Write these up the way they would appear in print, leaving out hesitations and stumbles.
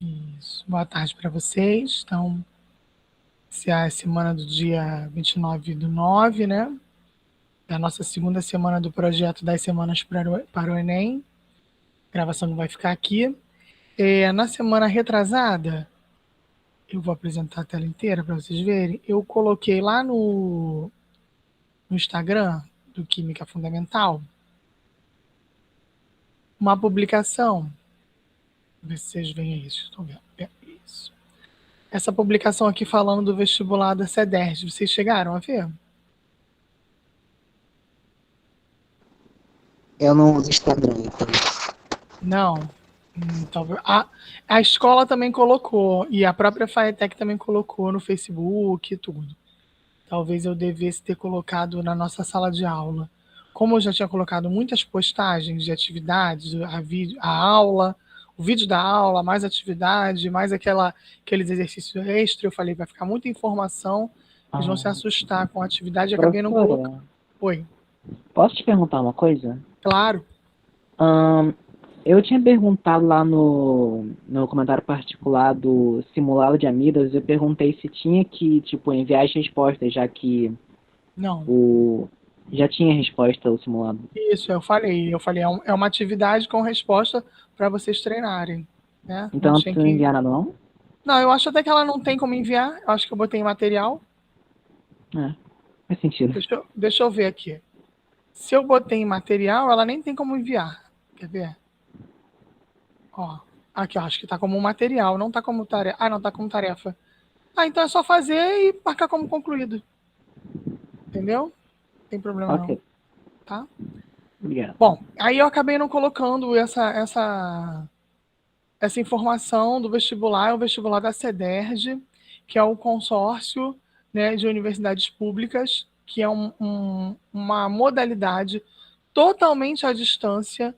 Isso. Boa tarde para vocês. Então, se é a semana do dia 29/9, né? É a nossa segunda semana do projeto das semanas para o Enem. A gravação não vai ficar aqui. Na semana retrasada, eu vou apresentar a tela inteira para vocês verem. Eu coloquei lá no Instagram do Química Fundamental uma publicação. Ver se vocês veem isso. Estão vendo? Isso. Essa publicação aqui falando do vestibular da CEDERJ. Vocês chegaram a ver? Eu não uso Instagram, então. Não. Talvez. A escola também colocou, e a própria Faetec também colocou no Facebook e tudo. Talvez eu devesse ter colocado na nossa sala de aula. Como eu já tinha colocado muitas postagens de atividades, a aula, o vídeo da aula, mais atividade, mais aqueles exercícios extra, eu falei, vai ficar muita informação, eles vão se Ah, assustar com a atividade e acabei não colocando. professora, Oi, posso te perguntar uma coisa? claro. Ahn, eu tinha perguntado lá no comentário particular do simulado de Amidas, eu perguntei se tinha que, tipo, enviar as respostas, já que Não. o já tinha resposta o simulado. Isso, eu falei, é uma atividade com resposta para vocês treinarem, né? Não Então não tinha precisa que. enviar nada, não? Não, eu acho até que ela não tem como enviar. Eu acho que eu botei material. É, faz sentido. Deixa eu ver aqui. Se eu botei em material, ela nem tem como enviar. Quer ver? Ó, aqui, ó, acho que tá como material, não tá como tarefa. Ah, não, tá como tarefa. Ah, então é só fazer e marcar como concluído. Entendeu? Não tem problema Ok, não, tá? obrigado. Bom, aí eu acabei não colocando essa informação do vestibular, é o vestibular da CEDERJ, que é o consórcio, né, de universidades públicas, que é uma modalidade totalmente à distância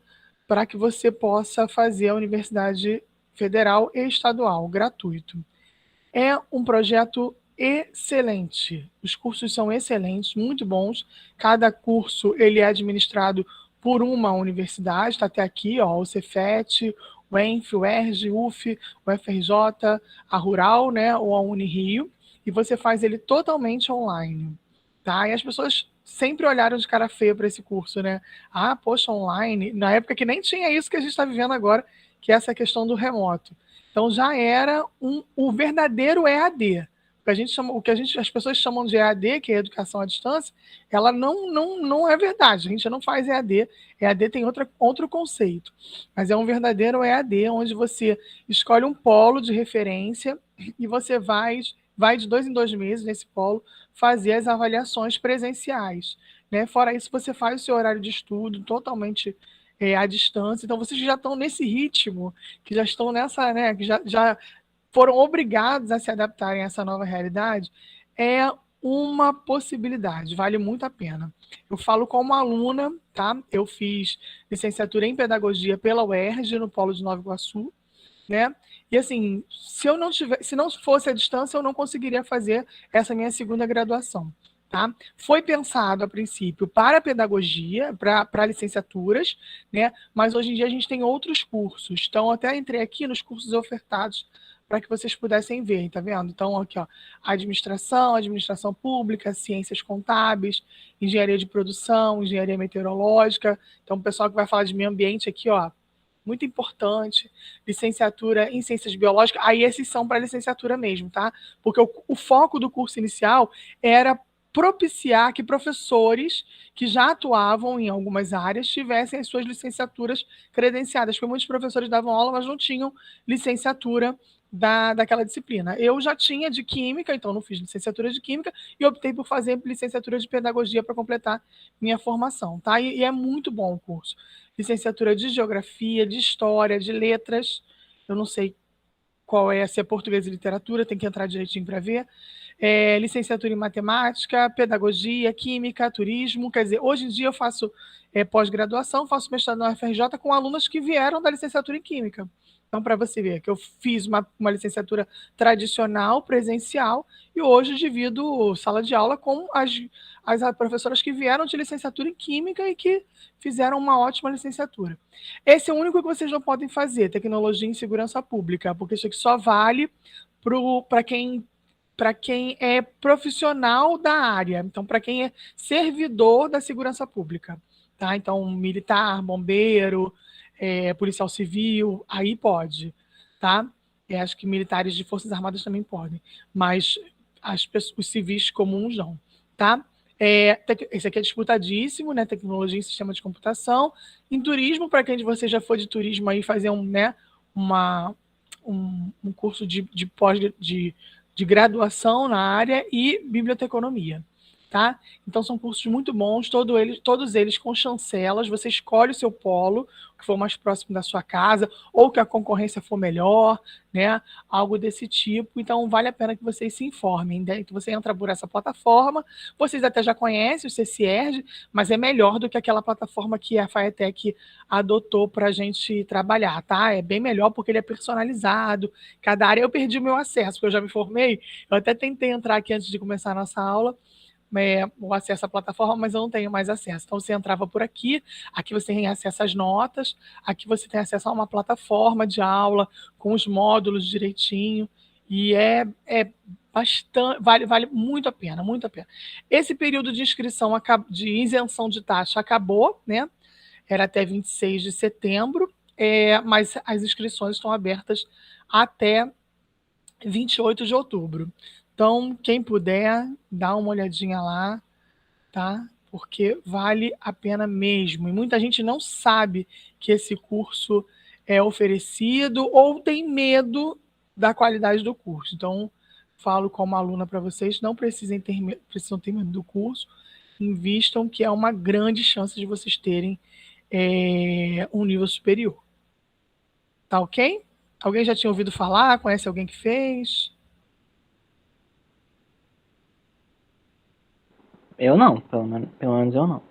para que você possa fazer a universidade federal e estadual, gratuito. É um projeto excelente. Os cursos são excelentes, muito bons. Cada curso ele é administrado por uma universidade, está até aqui, ó, o Cefet, o ENF, o ERJ, o UF, o FRJ, a Rural, né, ou a Unirio, e você faz ele totalmente online, tá? E as pessoas sempre olharam de cara feia para esse curso, né? Ah, poxa, online, na época que nem tinha isso que a gente está vivendo agora, que é essa questão do remoto. Então já era o verdadeiro EAD. As pessoas chamam de EAD, que é educação à distância, ela não é verdade. A gente não faz EAD. EAD tem outro conceito. Mas é um verdadeiro EAD, onde você escolhe um polo de referência e você vai de 2 em 2 meses nesse polo fazer as avaliações presenciais. Né? Fora isso, você faz o seu horário de estudo totalmente à distância. Então, vocês já estão nesse ritmo, que já estão nessa, né, que já foram obrigados a se adaptarem a essa nova realidade, é uma possibilidade, vale muito a pena. Eu falo como aluna, tá? Eu fiz licenciatura em pedagogia pela UERJ, no Polo de Nova Iguaçu, né? E assim, se não fosse a distância, eu não conseguiria fazer essa minha segunda graduação. Tá? Foi pensado a princípio para pedagogia, para licenciaturas, né? Mas hoje em dia a gente tem outros cursos. Então, até entrei aqui nos cursos ofertados para que vocês pudessem ver, tá vendo? Então, aqui, ó, administração pública, ciências contábeis, engenharia de produção, engenharia meteorológica. Então, o pessoal que vai falar de meio ambiente aqui, ó, muito importante, licenciatura em ciências biológicas, aí esses são para licenciatura mesmo, tá? Porque o foco do curso inicial era propiciar que professores que já atuavam em algumas áreas tivessem as suas licenciaturas credenciadas, porque muitos professores davam aula, mas não tinham licenciatura daquela disciplina. Eu já tinha de química, então não fiz licenciatura de química e optei por fazer licenciatura de pedagogia para completar minha formação, tá? E é muito bom o curso. Licenciatura de geografia, de história, de letras. Eu não sei qual é, se é português e literatura, tem que entrar direitinho para ver. licenciatura em matemática, pedagogia, química, turismo. Quer dizer, hoje em dia eu faço pós-graduação, faço mestrado na UFRJ com alunas que vieram da licenciatura em química. Então, para você ver que eu fiz uma licenciatura tradicional, presencial, e hoje divido sala de aula com as professoras que vieram de licenciatura em química e que fizeram uma ótima licenciatura. Esse é o único que vocês não podem fazer, tecnologia em segurança pública, porque isso aqui só vale para quem é profissional da área, então para quem é servidor da segurança pública, tá? Então, militar, bombeiro, policial civil, aí pode, tá? Acho que militares de forças armadas também podem, mas os civis comuns não, tá? Esse aqui é disputadíssimo, né? Tecnologia em sistema de computação. Em turismo, para quem de vocês já foi de turismo aí fazer um curso de pós de graduação na área e biblioteconomia, tá? Então são cursos muito bons, todos eles com chancelas, você escolhe o seu polo, que for mais próximo da sua casa, ou que a concorrência for melhor, né? Algo desse tipo. Então vale a pena que vocês se informem, né? Então você entra por essa plataforma, vocês até já conhecem o CCIERD, mas é melhor do que aquela plataforma que a FATEC adotou para a gente trabalhar, tá? É bem melhor porque ele é personalizado, cada área. Eu perdi o meu acesso, porque eu já me formei, eu até tentei entrar aqui antes de começar a nossa aula, o acesso à plataforma, mas eu não tenho mais acesso. Então, você entrava por aqui você tem acesso às notas, aqui você tem acesso a uma plataforma de aula, com os módulos direitinho, e é bastante, vale muito a pena, muito a pena. Esse período de inscrição, de isenção de taxa acabou, né? Era até 26 de setembro, mas as inscrições estão abertas até 28 de outubro. Então, quem puder, dá uma olhadinha lá, tá? Porque vale a pena mesmo. E muita gente não sabe que esse curso é oferecido ou tem medo da qualidade do curso. Então, falo como aluna para vocês, não precisam ter medo do curso, invistam que é uma grande chance de vocês terem um nível superior. Tá ok? Alguém já tinha ouvido falar? Conhece alguém que fez? Eu não, pelo menos eu não.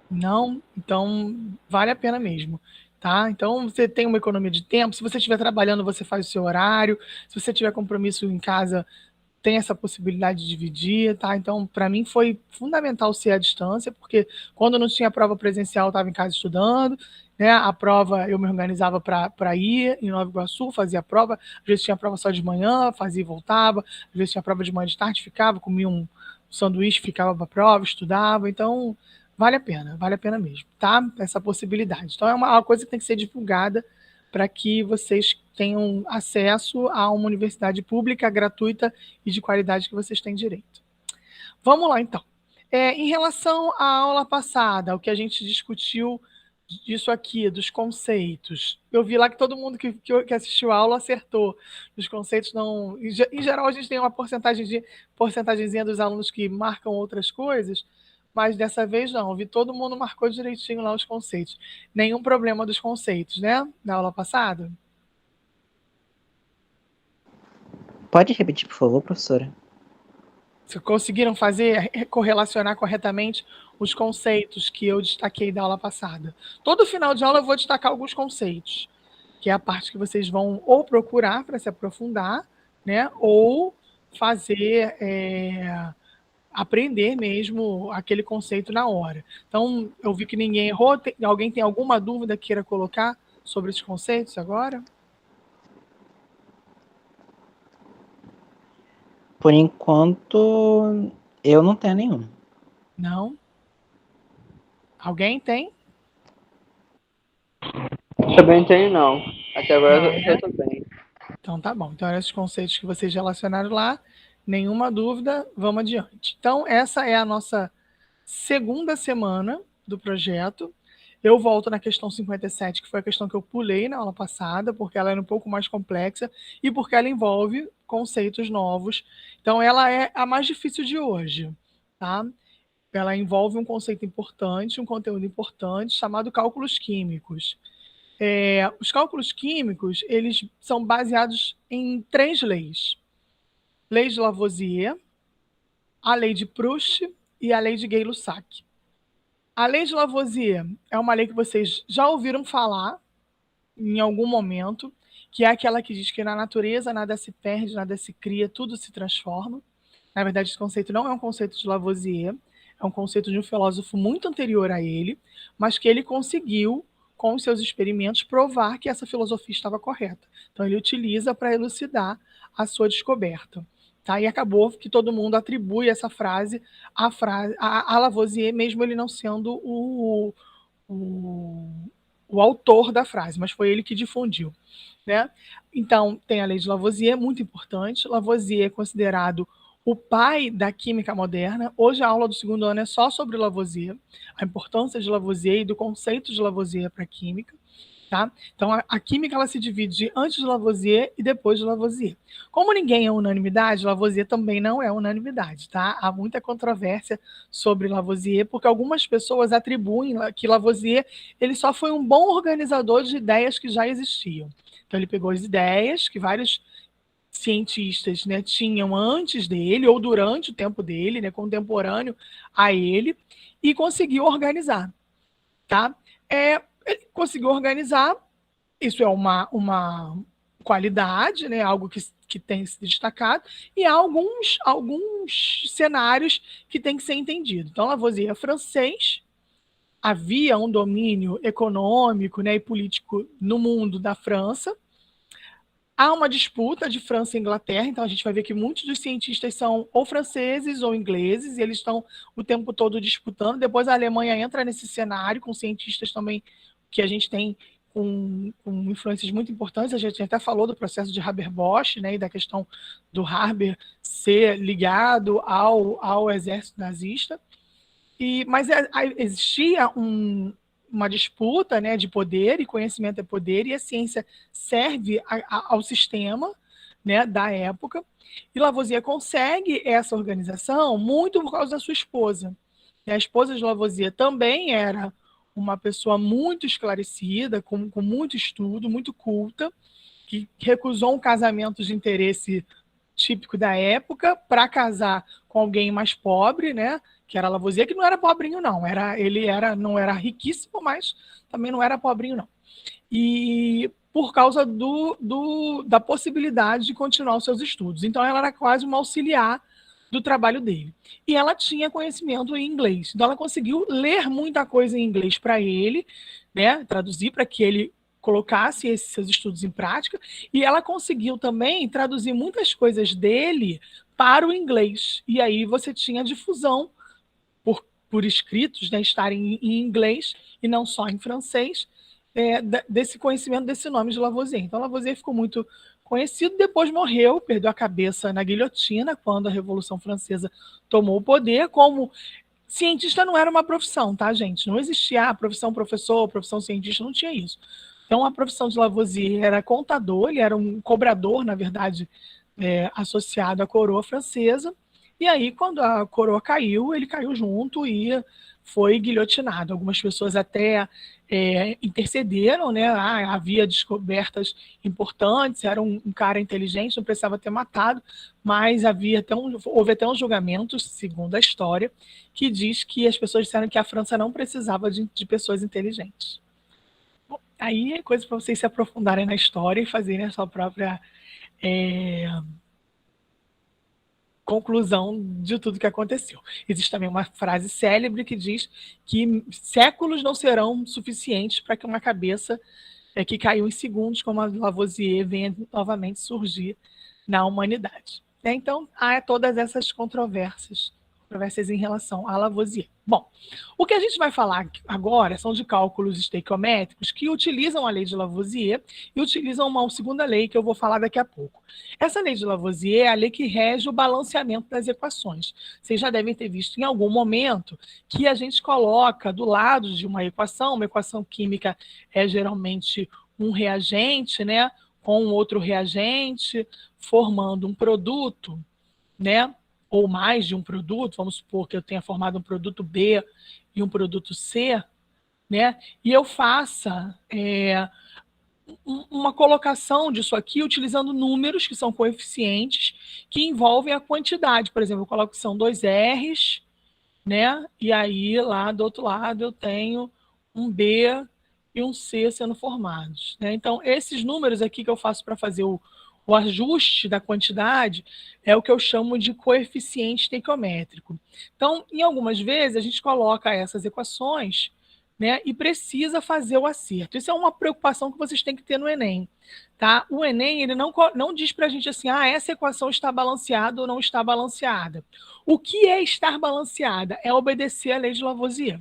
Não? Então, vale a pena mesmo, tá? Então, você tem uma economia de tempo. Se você estiver trabalhando, você faz o seu horário. Se você tiver compromisso em casa, tem essa possibilidade de dividir, tá? Então, para mim foi fundamental ser à distância, porque quando não tinha prova presencial, eu estava em casa estudando, né? A prova eu me organizava para ir em Nova Iguaçu, fazia a prova. Às vezes tinha prova só de manhã, fazia e voltava. Às vezes tinha prova de manhã, de tarde, ficava, comia um sanduíche, ficava para a prova, estudava. Então, vale a pena mesmo, tá? Essa possibilidade. Então, é uma coisa que tem que ser divulgada para que vocês tenham acesso a uma universidade pública, gratuita e de qualidade que vocês têm direito. Vamos lá, então. Em relação à aula passada, o que a gente discutiu disso aqui, dos conceitos, eu vi lá que todo mundo que assistiu a aula acertou. Os conceitos não. Em geral, a gente tem uma porcentagemzinha dos alunos que marcam outras coisas, mas dessa vez não. Eu vi todo mundo marcou direitinho lá os conceitos. Nenhum problema dos conceitos, né? Na aula passada. Pode repetir, por favor, professora? Conseguiram correlacionar corretamente os conceitos que eu destaquei da aula passada. Todo final de aula eu vou destacar alguns conceitos, que é a parte que vocês vão ou procurar para se aprofundar, né, ou fazer, aprender mesmo aquele conceito na hora. Então, eu vi que ninguém errou. Alguém tem alguma dúvida que queira colocar sobre esses conceitos agora? Por enquanto, eu não tenho nenhum. Não? Alguém tem? Também tenho não. Até agora Não, eu né? já tô bem. Então tá bom. Então, eram esses conceitos que vocês relacionaram lá, nenhuma dúvida, vamos adiante. Então, essa é a nossa segunda semana do projeto. Eu volto na questão 57, que foi a questão que eu pulei na aula passada, porque ela era um pouco mais complexa e porque ela envolve conceitos novos. Então, ela é a mais difícil de hoje, tá? Ela envolve um conceito importante, um conteúdo importante, chamado cálculos químicos. Os cálculos químicos, eles são baseados em três leis. Lei de Lavoisier, a lei de Proust e a lei de Gay-Lussac. A lei de Lavoisier é uma lei que vocês já ouviram falar em algum momento, que é aquela que diz que na natureza nada se perde, nada se cria, tudo se transforma. Na verdade, esse conceito não é um conceito de Lavoisier, é um conceito de um filósofo muito anterior a ele, mas que ele conseguiu, com os seus experimentos, provar que essa filosofia estava correta. Então, ele utiliza para elucidar a sua descoberta. Tá? E acabou que todo mundo atribui essa frase a Lavoisier, mesmo ele não sendo o, o autor da frase, mas foi ele que difundiu. Né? Então, tem a lei de Lavoisier, muito importante. Lavoisier é considerado o pai da química moderna. Hoje a aula do segundo ano é só sobre Lavoisier, a importância de Lavoisier e do conceito de Lavoisier para a química. Tá? Então, a química ela se divide antes de Lavoisier e depois de Lavoisier. Como ninguém é unanimidade, Lavoisier também não é unanimidade. Tá? Há muita controvérsia sobre Lavoisier, porque algumas pessoas atribuem que Lavoisier ele só foi um bom organizador de ideias que já existiam. Então, ele pegou as ideias que vários cientistas, né, tinham antes dele ou durante o tempo dele, né, contemporâneo a ele, e conseguiu organizar. Tá? Ele conseguiu organizar, isso é uma qualidade, né, algo que tem se destacado, e há alguns cenários que têm que ser entendidos. Então, Lavoisier é francês, havia um domínio econômico, né, e político no mundo da França. Há uma disputa de França e Inglaterra, então a gente vai ver que muitos dos cientistas são ou franceses ou ingleses, e eles estão o tempo todo disputando. Depois a Alemanha entra nesse cenário, com cientistas também que a gente tem com influências muito importantes. A gente até falou do processo de Haber-Bosch, né, e da questão do Haber ser ligado ao exército nazista. Mas existia uma disputa, né, de poder, e conhecimento é poder, e a ciência serve ao sistema, né, da época. E Lavoisier consegue essa organização muito por causa da sua esposa. A esposa de Lavoisier também era uma pessoa muito esclarecida, com muito estudo, muito culta, que recusou um casamento de interesse típico da época para casar com alguém mais pobre, né? Que era Lavoisier, que não era pobrinho, não. Não era riquíssimo, mas também não era pobrinho, não. E por causa da possibilidade de continuar os seus estudos. Então, ela era quase uma auxiliar do trabalho dele. E ela tinha conhecimento em inglês. Então, ela conseguiu ler muita coisa em inglês para ele, né? Traduzir para que ele colocasse esses seus estudos em prática. E ela conseguiu também traduzir muitas coisas dele para o inglês. E aí você tinha difusão por escritos, né, estarem em inglês e não só em francês, desse conhecimento desse nome de Lavoisier. Então, Lavoisier ficou muito conhecido, depois morreu, perdeu a cabeça na guilhotina, quando a Revolução Francesa tomou o poder. Como cientista não era uma profissão, tá, gente? Não existia a profissão professor, profissão cientista, não tinha isso. Então, a profissão de Lavoisier era contador, ele era um cobrador, na verdade, associado à coroa francesa. E aí, quando a coroa caiu, ele caiu junto e foi guilhotinado. Algumas pessoas até intercederam, né? Havia descobertas importantes, era um cara inteligente, não precisava ter matado, mas houve até um julgamento, segundo a história, que diz que as pessoas disseram que a França não precisava de pessoas inteligentes. Bom, aí é coisa para vocês se aprofundarem na história e fazerem a sua própria conclusão de tudo que aconteceu. Existe também uma frase célebre que diz que séculos não serão suficientes para que uma cabeça que caiu em segundos, como a Lavoisier, venha novamente surgir na humanidade. Então, há todas essas controvérsias em relação a Lavoisier. Bom, o que a gente vai falar agora são de cálculos estequiométricos que utilizam a lei de Lavoisier e utilizam uma segunda lei que eu vou falar daqui a pouco. Essa lei de Lavoisier é a lei que rege o balanceamento das equações. Vocês já devem ter visto em algum momento que a gente coloca do lado de uma equação química é geralmente um reagente, né, com outro reagente, formando um produto, né, ou mais de um produto. Vamos supor que eu tenha formado um produto B e um produto C, né, e eu faça uma colocação disso aqui utilizando números que são coeficientes que envolvem a quantidade. Por exemplo, eu coloco que são 2 R's, né? E aí lá do outro lado eu tenho um B e um C sendo formados, né? Então, esses números aqui que eu faço para fazer o ajuste da quantidade é o que eu chamo de coeficiente estequiométrico. Então, em algumas vezes, a gente coloca essas equações, né, e precisa fazer o acerto. Isso é uma preocupação que vocês têm que ter no Enem. Tá? O Enem ele não diz para a gente assim, essa equação está balanceada ou não está balanceada. O que é estar balanceada? É obedecer à lei de Lavoisier.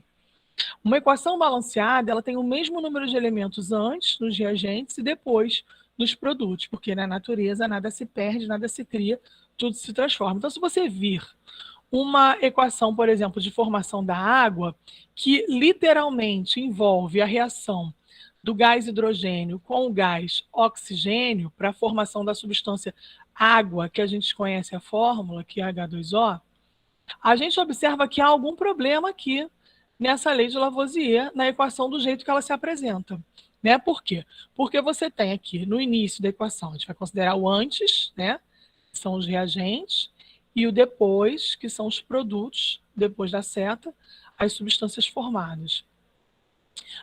Uma equação balanceada, ela tem o mesmo número de elementos antes, nos reagentes, e depois nos produtos, porque na natureza nada se perde, nada se cria, tudo se transforma. Então, se você vir uma equação, por exemplo, de formação da água, que literalmente envolve a reação do gás hidrogênio com o gás oxigênio para a formação da substância água, que a gente conhece a fórmula, que é H2O, a gente observa que há algum problema aqui nessa lei de Lavoisier, na equação do jeito que ela se apresenta. Né? Por quê? Porque você tem aqui, no início da equação, a gente vai considerar o antes, né? Que são os reagentes, e o depois, que são os produtos, depois da seta, as substâncias formadas.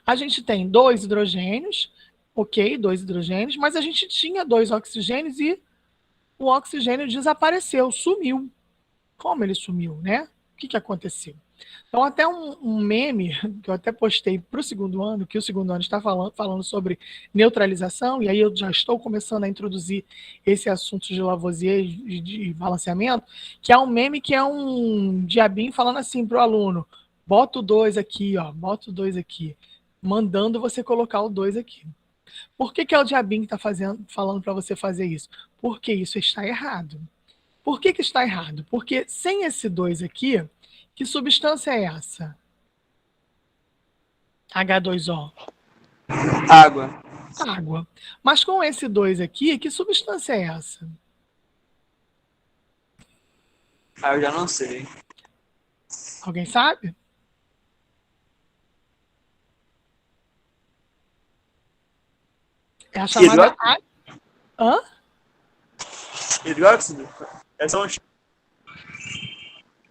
A gente tem 2 hidrogênios, ok, 2 hidrogênios, mas a gente tinha 2 oxigênios e o oxigênio desapareceu, sumiu. Como ele sumiu, né? O que aconteceu? Então, até um meme que eu até postei para o segundo ano, que o segundo ano está falando sobre neutralização, e aí eu já estou começando a introduzir esse assunto de Lavoisier e de balanceamento, que é um meme que é um diabinho falando assim para o aluno, bota o 2 aqui, ó, bota o 2 aqui, mandando você colocar o 2 aqui. Por que é o diabinho que está falando para você fazer isso? Porque isso está errado. Por que está errado? Porque sem esse 2 aqui, que substância é essa? H2O. Água. Água. Mas com esse 2 aqui, que substância é essa? Eu já não sei. Alguém sabe? É a chamada... Hã? Hidróxido? É só um...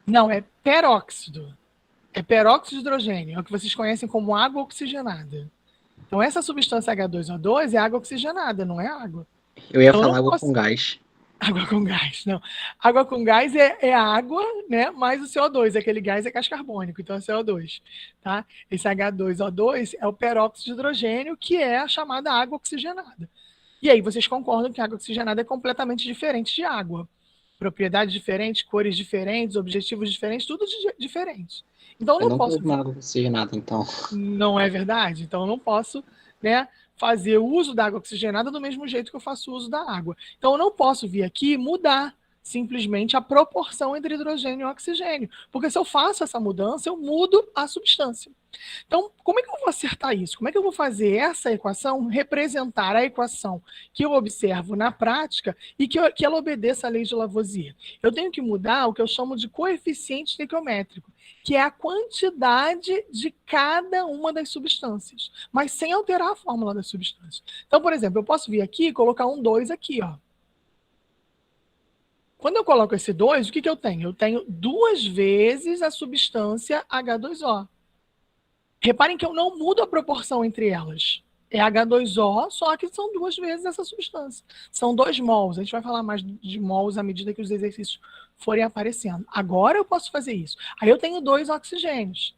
Não, é peróxido. É peróxido de hidrogênio. É o que vocês conhecem como água oxigenada. Então, essa substância H2O2 é água oxigenada, não é água. Eu ia Então, falar água com gás. Água com gás, não. Água com gás é água, né? Mais o CO2. Aquele gás é gás carbônico, então é CO2. Tá? Esse H2O2 é o peróxido de hidrogênio, que é a chamada água oxigenada. E aí vocês concordam que a água oxigenada é completamente diferente de água. Propriedades diferentes, cores diferentes, objetivos diferentes, tudo diferente. Então Eu não nunca posso... vi uma água oxigenada, então. Não é verdade? Então eu não posso, né, fazer uso da água oxigenada do mesmo jeito que eu faço uso da água. Então eu não posso vir aqui e mudar simplesmente a proporção entre hidrogênio e oxigênio, porque se eu faço essa mudança, eu mudo a substância. Então, como é que eu vou acertar isso? Como é que eu vou fazer essa equação representar a equação que eu observo na prática e que ela obedeça à lei de Lavoisier? Eu tenho que mudar o que eu chamo de coeficiente estequiométrico, que é a quantidade de cada uma das substâncias, mas sem alterar a fórmula das substâncias. Então, por exemplo, eu posso vir aqui e colocar um 2 aqui, ó. Quando eu coloco esse 2, o que eu tenho? Eu tenho 2 vezes a substância H2O. Reparem que eu não mudo a proporção entre elas. É H2O, só que são 2 vezes essa substância. São 2 mols. A gente vai falar mais de mols à medida que os exercícios forem aparecendo. Agora eu posso fazer isso. Aí eu tenho 2 oxigênios,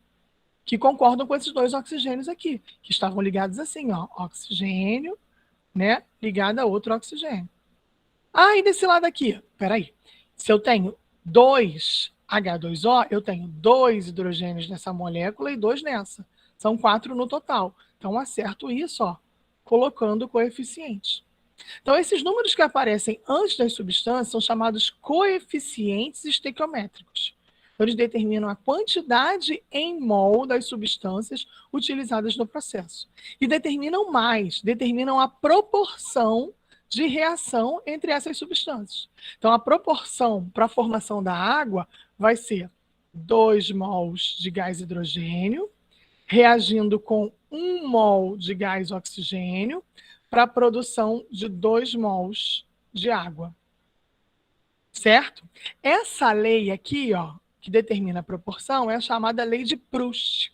que concordam com esses 2 oxigênios aqui, que estavam ligados assim, ó, oxigênio, né, ligado a outro oxigênio. E desse lado aqui, peraí. Se eu tenho 2 H2O, eu tenho 2 hidrogênios nessa molécula e 2 nessa. São 4 no total. Então, acerto isso, ó, colocando coeficientes. Então, esses números que aparecem antes das substâncias são chamados coeficientes estequiométricos. Então, eles determinam a quantidade em mol das substâncias utilizadas no processo. E determinam mais, determinam a proporção de reação entre essas substâncias. Então, a proporção para a formação da água vai ser 2 mols de gás hidrogênio reagindo com 1 mol de gás oxigênio para a produção de 2 mols de água. Certo? Essa lei aqui, ó, que determina a proporção, é a chamada lei de Proust.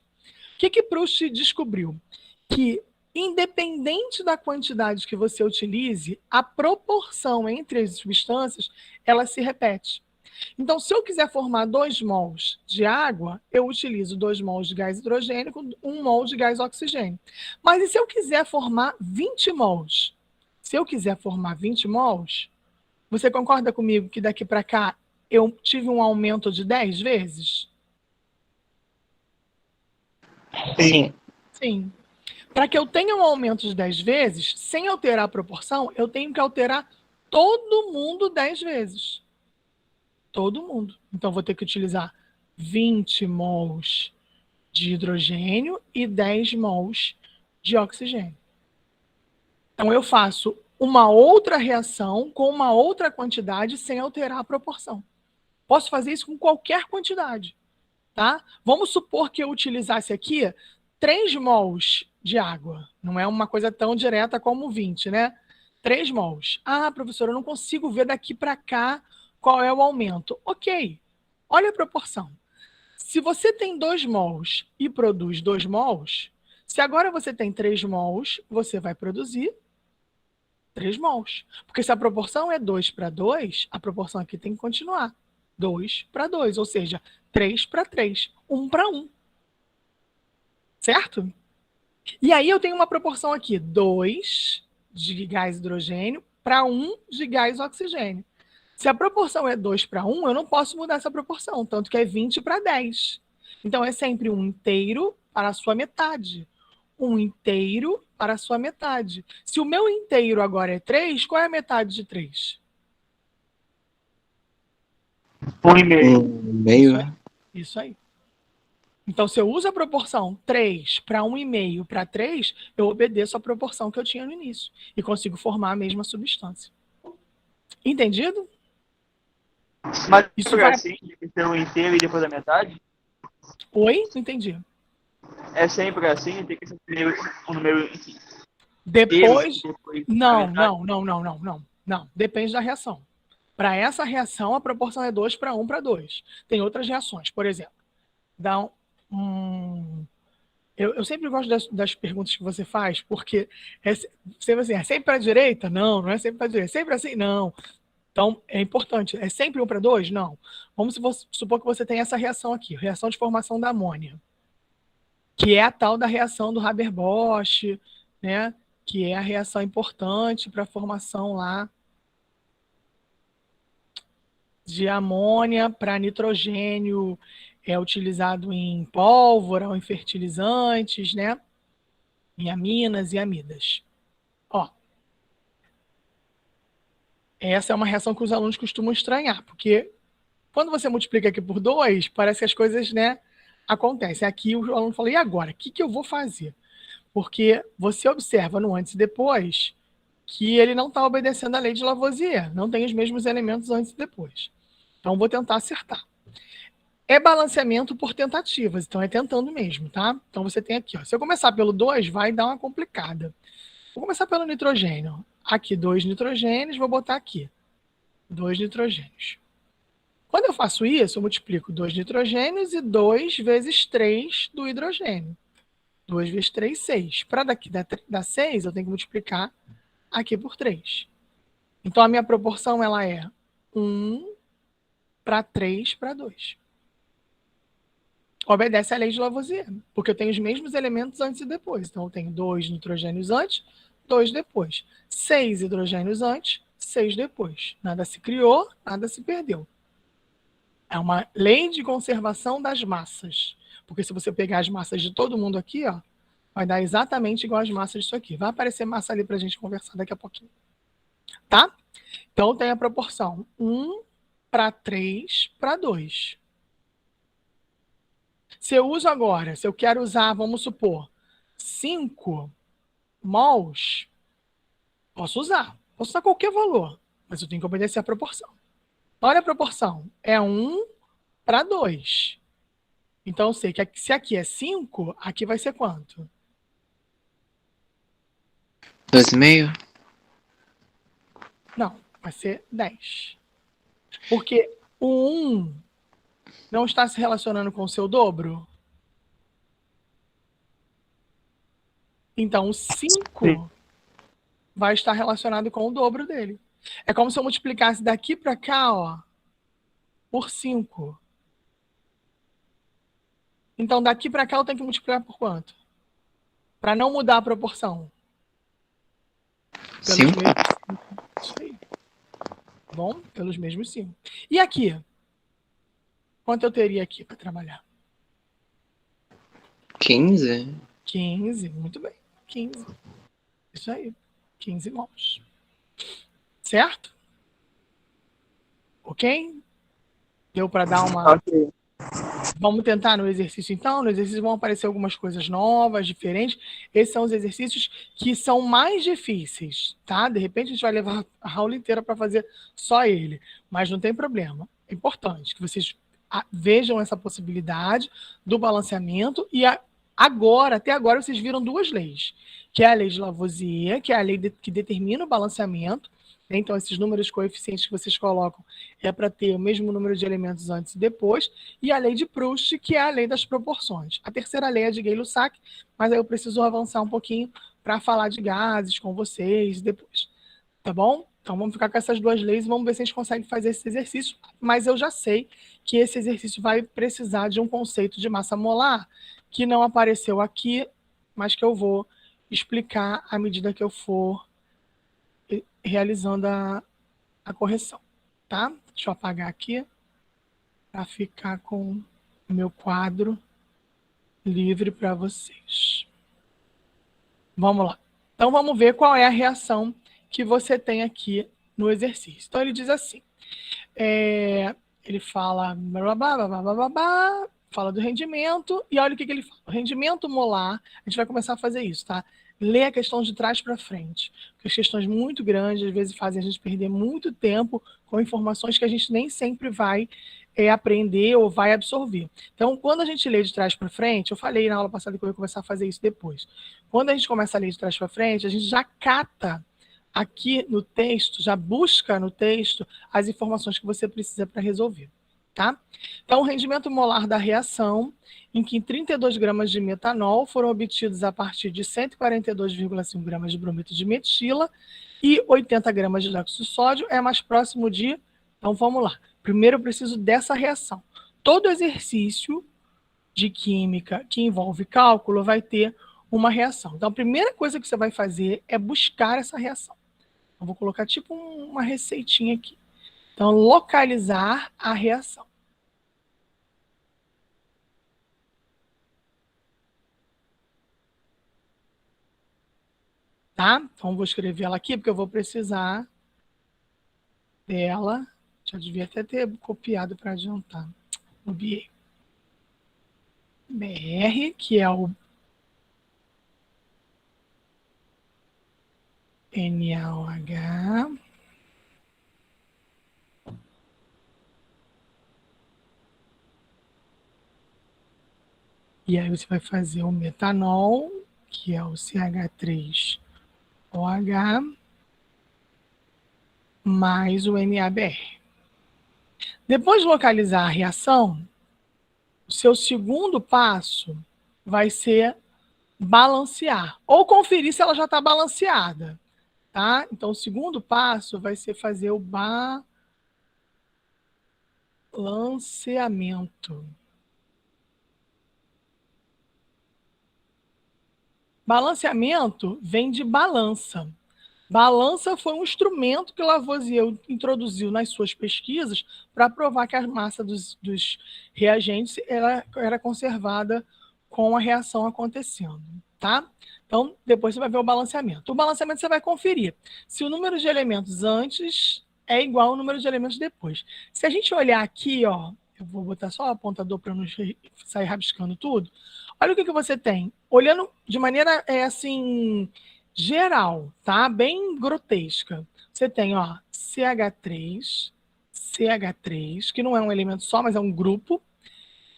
O que Proust descobriu? Que, independente da quantidade que você utilize, a proporção entre as substâncias, ela se repete. Então, se eu quiser formar 2 mols de água, eu utilizo 2 mols de gás hidrogênio com 1 mol de gás oxigênio. Mas e se eu quiser formar 20 mols? Se eu quiser formar 20 mols, você concorda comigo que daqui para cá eu tive um aumento de 10 vezes? Sim. Sim. Para que eu tenha um aumento de 10 vezes, sem alterar a proporção, eu tenho que alterar todo mundo 10 vezes. Todo mundo. Então, vou ter que utilizar 20 mols de hidrogênio e 10 mols de oxigênio. Então, eu faço uma outra reação com uma outra quantidade sem alterar a proporção. Posso fazer isso com qualquer quantidade. Tá? Vamos supor que eu utilizasse aqui 3 mols de água. Não é uma coisa tão direta como 20, né? 3 mols. Ah, professora, eu não consigo ver daqui para cá qual é o aumento. Ok, olha a proporção. Se você tem 2 mols e produz 2 mols, se agora você tem 3 mols, você vai produzir 3 mols. Porque se a proporção é 2 para 2, a proporção aqui tem que continuar. 2 para 2, ou seja, 3 para 3, 1 para 1. Certo? E aí eu tenho uma proporção aqui, 2 de gás hidrogênio para 1 de gás oxigênio. Se a proporção é 2 para 1, eu não posso mudar essa proporção, tanto que é 20 para 10. Então, é sempre 1 inteiro para a sua metade. 1 inteiro para a sua metade. Se o meu inteiro agora é 3, qual é a metade de 3? 1,5. Meio. Isso aí. Então, se eu uso a proporção 3 para 1,5 para 3, eu obedeço a proporção que eu tinha no início e consigo formar a mesma substância. Entendido? Mas Isso sempre vai... assim, tem que ter um inteiro e depois a metade? Oi? Não entendi. É sempre assim, tem que ser primeiro um número inteiro, Depois... depois a Não, metade. não. Depende da reação. Para essa reação, a proporção é 2 para 1 para 2. Tem outras reações, por exemplo, dá eu sempre gosto das perguntas que você faz, porque sempre assim, é sempre para a direita? Não, não é sempre para a direita. É sempre assim? Não. Então, é importante. É sempre 1 para 2? Não. Vamos supor que você tem essa reação aqui, reação de formação da amônia, que é a tal da reação do Haber-Bosch, né? Que é a reação importante para a formação lá de amônia para nitrogênio, é utilizado em pólvora ou em fertilizantes, né? Em aminas e amidas. Ó, essa é uma reação que os alunos costumam estranhar, porque quando você multiplica aqui por 2, parece que as coisas, né, acontecem. Aqui o aluno fala, e agora? O que eu vou fazer? Porque você observa no antes e depois que ele não está obedecendo a lei de Lavoisier, não tem os mesmos elementos antes e depois. Então, vou tentar acertar. É balanceamento por tentativas, então é tentando mesmo, tá? Então, você tem aqui, ó, se eu começar pelo 2, vai dar uma complicada. Vou começar pelo nitrogênio. Aqui, 2 nitrogênios, vou botar aqui 2 nitrogênios. Quando eu faço isso, eu multiplico 2 nitrogênios e 2 vezes 3 do hidrogênio. 2 vezes 3, 6. Para daqui dar 6, eu tenho que multiplicar aqui por 3. Então, a minha proporção ela é 1 para 3 para 2. Obedece à lei de Lavoisier, porque eu tenho os mesmos elementos antes e depois. Então, eu tenho 2 nitrogênios antes, 2 depois. 6 hidrogênios antes, 6 depois. Nada se criou, nada se perdeu. É uma lei de conservação das massas. Porque se você pegar as massas de todo mundo aqui, ó, vai dar exatamente igual as massas disso aqui. Vai aparecer massa ali para a gente conversar daqui a pouquinho. Tá? Então, tem a proporção 1 para 3 para 2. Se eu uso agora, se eu quero usar, vamos supor, 5 mols, posso usar qualquer valor, mas eu tenho que obedecer a proporção. Olha a proporção, é 1 para 2. Então, eu sei que se aqui é 5, aqui vai ser quanto? 2,5? Não, vai ser 10. Porque o 1 não está se relacionando com o seu dobro? Então, o 5 vai estar relacionado com o dobro dele. É como se eu multiplicasse daqui para cá, ó, por 5. Então, daqui para cá eu tenho que multiplicar por quanto? Para não mudar a proporção. Pelos 5? mesmos 5. Isso aí. Bom, pelos mesmos 5. E aqui? Quanto eu teria aqui para trabalhar? 15? 15, muito bem. 15. Isso aí. 15 mãos. Certo? Ok? Deu para dar uma... Ok. Vamos tentar no exercício, então. No exercício vão aparecer algumas coisas novas, diferentes. Esses são os exercícios que são mais difíceis, tá? De repente, a gente vai levar a aula inteira para fazer só ele. Mas não tem problema. É importante que vocês vejam essa possibilidade do balanceamento. E agora, até agora, vocês viram duas leis. Que é a lei de Lavoisier, que é a lei que determina o balanceamento. Então, esses números coeficientes que vocês colocam é para ter o mesmo número de elementos antes e depois, e a lei de Proust, que é a lei das proporções. A terceira lei é de Gay-Lussac, mas aí eu preciso avançar um pouquinho para falar de gases com vocês depois. Tá bom? Então vamos ficar com essas duas leis e vamos ver se a gente consegue fazer esse exercício, mas eu já sei que esse exercício vai precisar de um conceito de massa molar que não apareceu aqui, mas que eu vou explicar à medida que eu for realizando a correção, tá? Deixa eu apagar aqui para ficar com o meu quadro livre para vocês. Vamos lá. Então vamos ver qual é a reação que você tem aqui no exercício. Então ele diz assim, ele fala blá, blá, blá, blá, blá, blá, fala do rendimento, e olha o que ele fala. O rendimento molar, a gente vai começar a fazer isso, tá? Lê a questão de trás para frente, porque as questões muito grandes, às vezes, fazem a gente perder muito tempo com informações que a gente nem sempre vai aprender ou vai absorver. Então, quando a gente lê de trás para frente, eu falei na aula passada que eu ia começar a fazer isso depois. Quando a gente começa a ler de trás para frente, a gente já cata aqui no texto, já busca no texto as informações que você precisa para resolver, tá? Então, o rendimento molar da reação, em que 32 gramas de metanol foram obtidos a partir de 142,5 gramas de brometo de metila e 80 gramas de dióxido de sódio, é mais próximo de... Então, vamos lá. Primeiro, eu preciso dessa reação. Todo exercício de química que envolve cálculo vai ter uma reação. Então, a primeira coisa que você vai fazer é buscar essa reação. Eu vou colocar tipo uma receitinha aqui. Então, localizar a reação. Tá? Então, vou escrever ela aqui, porque eu vou precisar dela. Já devia até ter copiado para adiantar. Copiei. BR, que é o NaOH. E aí você vai fazer o metanol, que é o CH3OH, mais o NaBr. Depois de localizar a reação, o seu segundo passo vai ser balancear, ou conferir se ela já está balanceada, tá? Então, o segundo passo vai ser fazer o balanceamento. Balanceamento vem de balança. Balança foi um instrumento que Lavoisier introduziu nas suas pesquisas para provar que a massa dos reagentes era conservada com a reação acontecendo, tá? Então, depois você vai ver o balanceamento. O balanceamento você vai conferir se o número de elementos antes é igual ao número de elementos depois. Se a gente olhar aqui, ó, eu vou botar só o apontador para não sair rabiscando tudo. Olha o que você tem. Olhando de maneira assim geral, tá? Bem grotesca. Você tem, ó, CH3, que não é um elemento só, mas é um grupo,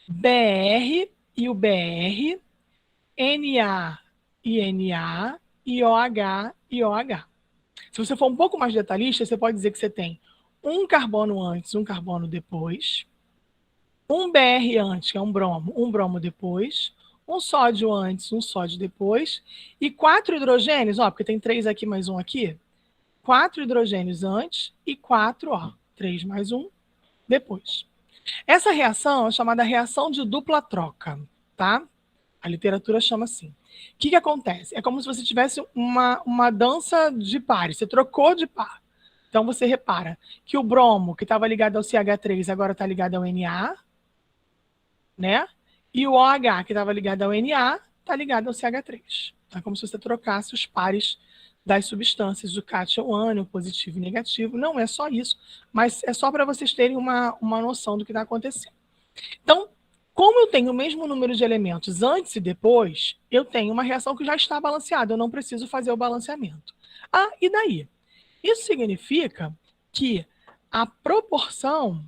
BR e o BR, Na e Na, e OH e OH. Se você for um pouco mais detalhista, você pode dizer que você tem um carbono antes, um carbono depois, um Br antes, que é um bromo depois, um sódio antes, um sódio depois, e 4 hidrogênios, ó, porque tem 3 aqui mais um aqui, 4 hidrogênios antes e 4, ó, 3 mais 1 depois. Essa reação é chamada reação de dupla troca, tá? A literatura chama assim. O que acontece? É como se você tivesse uma dança de pares, você trocou de par. Então você repara que o bromo, que estava ligado ao CH3, agora está ligado ao Na, né? E o OH, que estava ligado ao Na, está ligado ao CH3. Então é como se você trocasse os pares das substâncias do cátion ânion, positivo e negativo. Não é só isso, mas é só para vocês terem uma noção do que está acontecendo. Então, como eu tenho o mesmo número de elementos antes e depois, eu tenho uma reação que já está balanceada, eu não preciso fazer o balanceamento. Ah, e daí? Isso significa que a proporção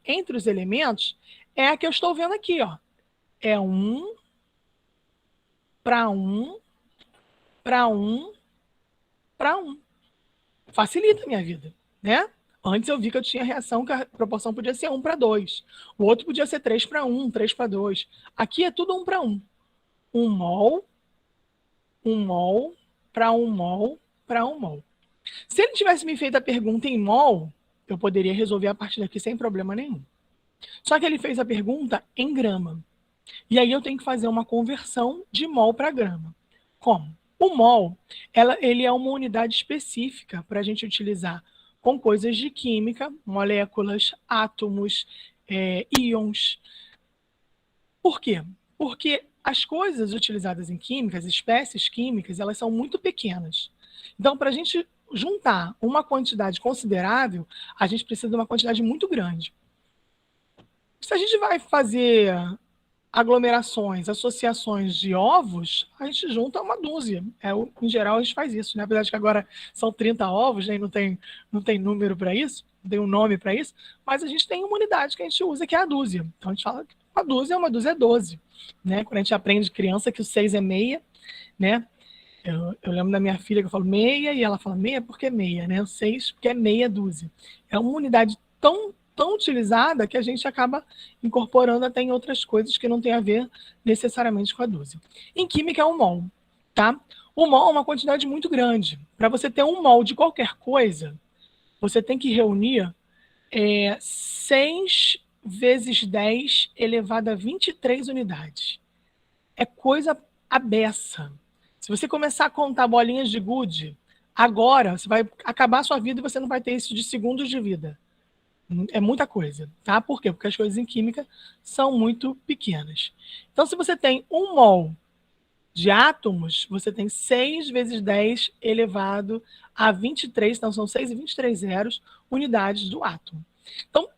entre os elementos é a que eu estou vendo aqui, ó. É 1 para 1 para 1 para 1. Facilita a minha vida, né? Antes eu vi que eu tinha reação que a proporção podia ser 1 para 2. O outro podia ser 3 para 1, 3 para 2. Aqui é tudo 1 para 1. 1 mol para 1 mol para 1 mol. Se ele tivesse me feito a pergunta em mol, eu poderia resolver a partir daqui sem problema nenhum. Só que ele fez a pergunta em grama. E aí eu tenho que fazer uma conversão de mol para grama. Como? O mol, ele é uma unidade específica para a gente utilizar com coisas de química, moléculas, átomos, íons. Por quê? Porque as coisas utilizadas em química, as espécies químicas, elas são muito pequenas. Então, para a gente juntar uma quantidade considerável, a gente precisa de uma quantidade muito grande. Se a gente vai fazer aglomerações, associações de ovos, a gente junta uma dúzia. Em geral, a gente faz isso, né? Apesar de que agora são 30 ovos, né? Não tem número para isso, não tem um nome para isso, mas a gente tem uma unidade que a gente usa, que é a dúzia. Então, a gente fala que uma dúzia é 12. Né? Quando a gente aprende criança que o 6 é meia, né? Eu lembro da minha filha que eu falo meia, e ela fala meia porque é meia, né? O 6 porque é meia dúzia. É uma unidade tão utilizada que a gente acaba incorporando até em outras coisas que não tem a ver necessariamente com a dúzia. Em química é um mol, tá? O mol é uma quantidade muito grande. Para você ter um mol de qualquer coisa, você tem que reunir 6 vezes 10 elevado a 23 unidades. É coisa à beça. Se você começar a contar bolinhas de gude, agora você vai acabar a sua vida e você não vai ter isso de segundos de vida. É muita coisa, tá? Por quê? Porque as coisas em química são muito pequenas. Então, se você tem 1 mol de átomos, você tem 6 vezes 10 elevado a 23, então são 6 e 23 zeros, unidades do átomo. Então,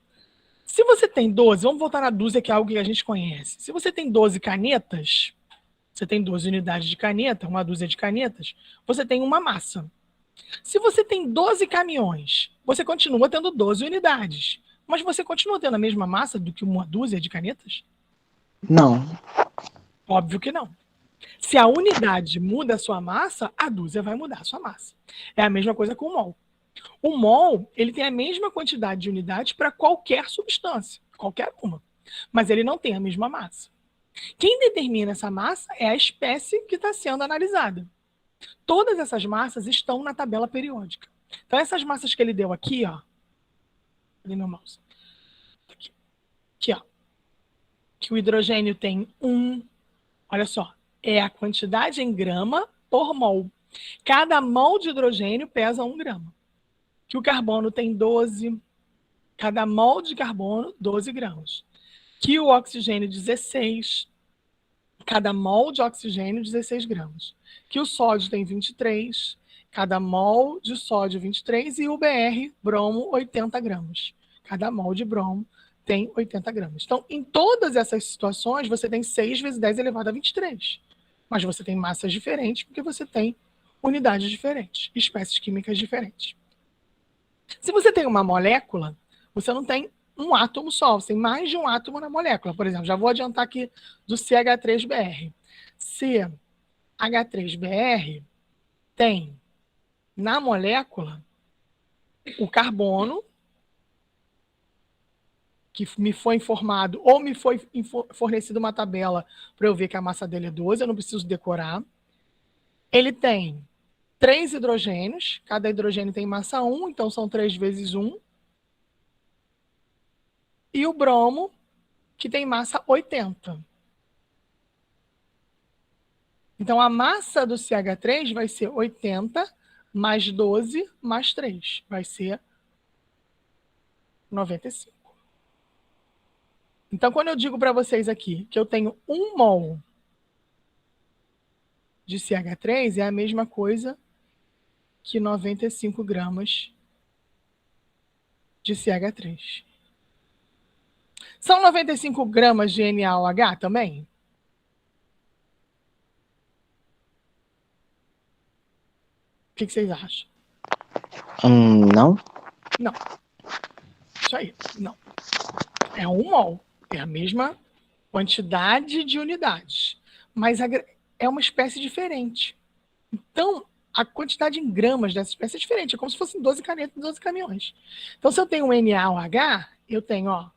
se você tem 12, vamos voltar na dúzia, que é algo que a gente conhece. Se você tem 12 canetas, você tem 12 unidades de caneta, uma dúzia de canetas, você tem uma massa. Se você tem 12 caminhões, você continua tendo 12 unidades. Mas você continua tendo a mesma massa do que uma dúzia de canetas? Não. Óbvio que não. Se a unidade muda a sua massa, a dúzia vai mudar a sua massa. É a mesma coisa com o mol. O mol, ele tem a mesma quantidade de unidades para qualquer substância, qualquer uma. Mas ele não tem a mesma massa. Quem determina essa massa é a espécie que está sendo analisada. Todas essas massas estão na tabela periódica. Então, essas massas que ele deu aqui, ó. Cadê meu mouse? Aqui, ó. Que o hidrogênio tem 1. Olha só. É a quantidade em grama por mol. Cada mol de hidrogênio pesa 1 grama. Que o carbono tem 12. Cada mol de carbono, 12 gramas. Que o oxigênio, 16. Cada mol de oxigênio, 16 gramas. Que o sódio tem 23, cada mol de sódio 23 e o BR, bromo, 80 gramas. Cada mol de bromo tem 80 gramas. Então, em todas essas situações, você tem 6 vezes 10 elevado a 23. Mas você tem massas diferentes porque você tem unidades diferentes, espécies químicas diferentes. Se você tem uma molécula, você não tem um átomo só, você tem mais de um átomo na molécula. Por exemplo, já vou adiantar aqui do CH3BR. Se H3BR tem na molécula o carbono, que me foi informado, ou me foi fornecida uma tabela para eu ver que a massa dele é 12, eu não preciso decorar. Ele tem 3 hidrogênios, cada hidrogênio tem massa 1, então são 3 vezes 1. E o bromo, que tem massa 80. Então, a massa do CH3 vai ser 80 mais 12 mais 3. Vai ser 95. Então, quando eu digo para vocês aqui que eu tenho 1 mol de CH3, é a mesma coisa que 95 gramas de CH3. São 95 gramas de NaOH também? O que vocês acham? Não? Não. Isso aí, não. É 1 mol. É a mesma quantidade de unidades. Mas é uma espécie diferente. Então, a quantidade em gramas dessa espécie é diferente. É como se fossem 12 canetas, 12 caminhões. Então, se eu tenho um NaOH, eu tenho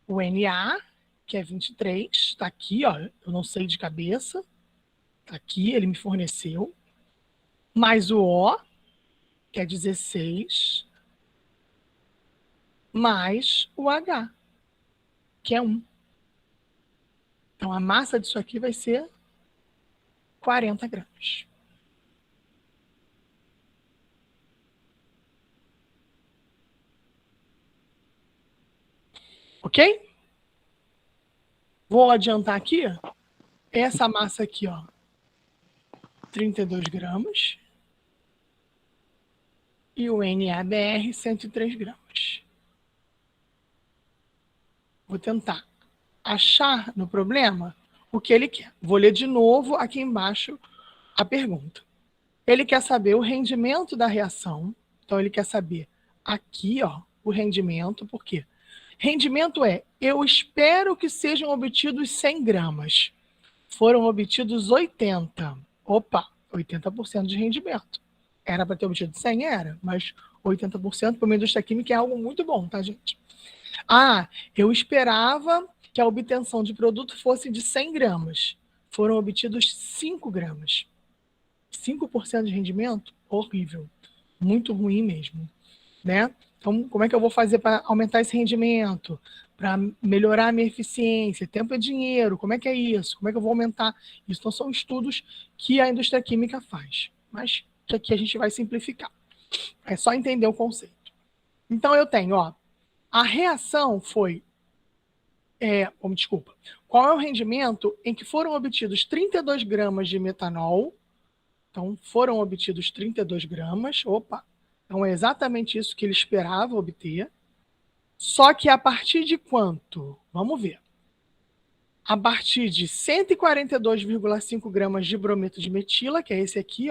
o Na, que é 23. Está aqui, eu não sei de cabeça. Está aqui, ele me forneceu. Mais o O, que é 16. Mais o H, que é 1. Então, a massa disso aqui vai ser 40 gramas. Ok? Vou adiantar aqui. Essa massa aqui, 32 gramas. E o NaBr, 103 gramas. Vou tentar achar no problema o que ele quer. Vou ler de novo aqui embaixo a pergunta. Ele quer saber o rendimento da reação. Então, ele quer saber aqui, o rendimento. Por quê? Rendimento eu espero que sejam obtidos 100 gramas. Foram obtidos 80. Opa, 80% de rendimento. Era para ter obtido 100? Era, mas 80% para uma indústria química é algo muito bom, tá, gente? Eu esperava que a obtenção de produto fosse de 100 gramas. Foram obtidos 5 gramas. 5% de rendimento? Horrível. Muito ruim mesmo, né? Então, como é que eu vou fazer para aumentar esse rendimento? Para melhorar a minha eficiência? Tempo é dinheiro. Como é que é isso? Como é que eu vou aumentar isso? Então, são estudos que a indústria química faz. Mas que aqui a gente vai simplificar. É só entender o conceito. Então, eu tenho, a reação foi... desculpa. Qual é o rendimento em que foram obtidos 32 gramas de metanol? Então, foram obtidos 32 gramas. Opa! Então, é exatamente isso que ele esperava obter. Só que a partir de quanto? Vamos ver. A partir de 142,5 gramas de brometo de metila, que é esse aqui,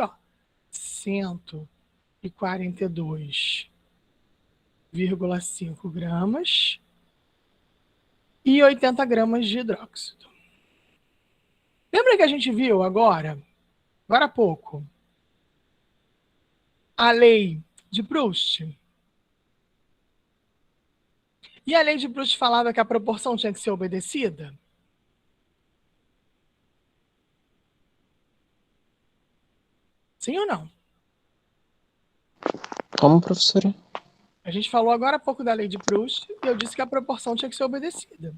142,5 gramas. E 80 gramas de hidróxido. Lembra que a gente viu agora há pouco, a lei de Proust? E a lei de Proust falava que a proporção tinha que ser obedecida? Sim ou não? Como, professora? A gente falou agora há pouco da lei de Proust e eu disse que a proporção tinha que ser obedecida.